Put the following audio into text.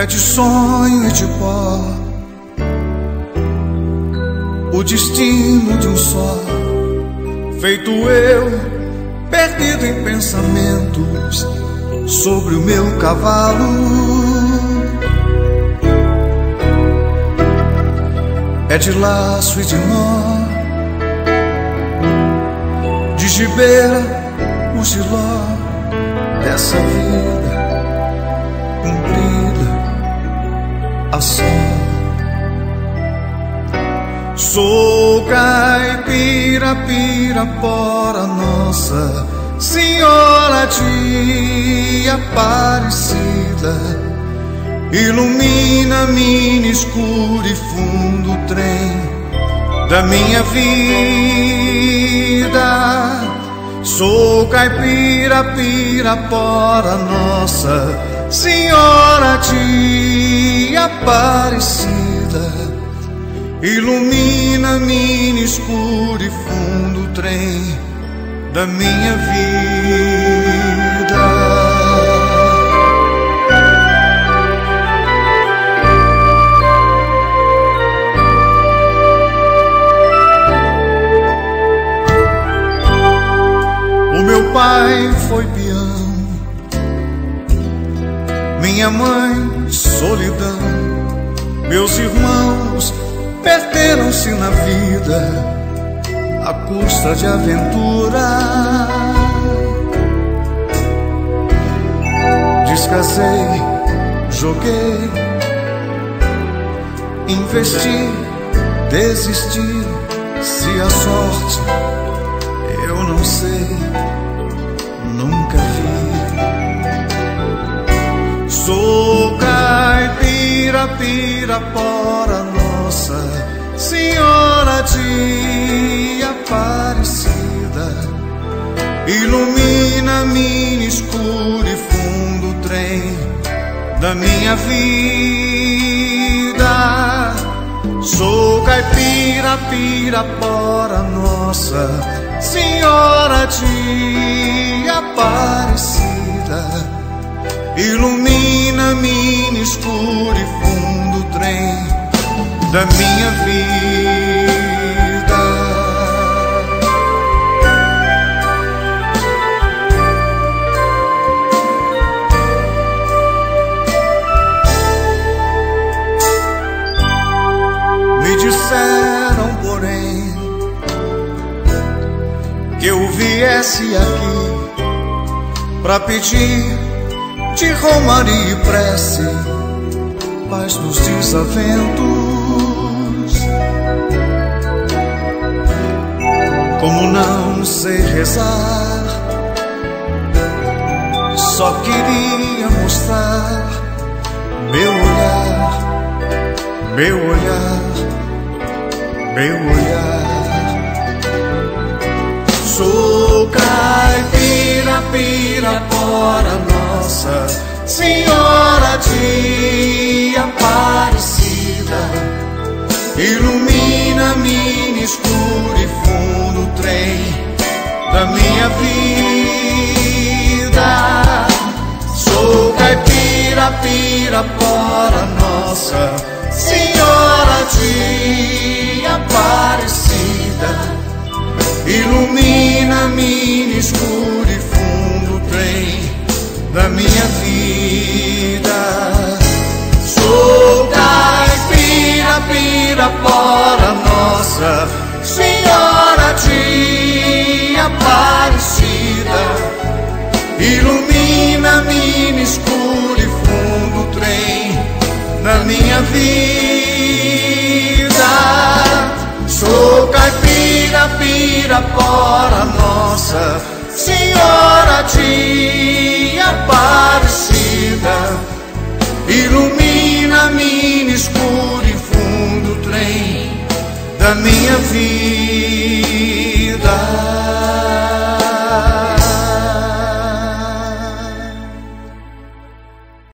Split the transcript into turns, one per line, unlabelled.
de sonho e de pó, o destino de um só, feito eu, perdido em pensamentos, sobre o meu cavalo. É de laço e de nó, de gibeira o giló dessa vida cumprida a sol. Sou caipira, pirapora, Nossa Senhora de Aparecida, ilumina-me escuro e fundo trem da minha vida. Sou caipira, pirapora, Nossa Senhora de Aparecida, ilumina-me escuro e fundo trem da minha vida. O meu pai foi peão, minha mãe solidão, meus irmãos perderam-se na vida à custa de aventura. Descasei, joguei, investi, desisti. Se a sorte eu não sei, nunca vi. Sou caipira, pirapora, Nossa Senhora de Aparecida, ilumina-me escuro e fundo trem da minha vida. Sou caipira, pirapora, Nossa Senhora de Aparecida, ilumina-me escuro e fundo trem da minha vida. Me disseram, porém, que eu viesse aqui pra pedir de romaria e prece, paz nos desaventos. Como não sei rezar, só queria mostrar meu olhar, meu olhar, meu olhar. Sou caipira, pirapora, Nossa Senhora de Aparecida, ilumina-me escuro e fundo trem da minha vida. Sou caipira, pirapora, Nossa Senhora de Aparecida, ilumina-me escuro e fundo trem da minha vida. Sou caipira, pirapora, Nossa Senhora de Aparecida, ilumina-me escuro e fundo trem da minha vida. Sou caipira, pirapora, Nossa Senhora de Aparecida, ilumina-me escuro e fundo trem da minha vida.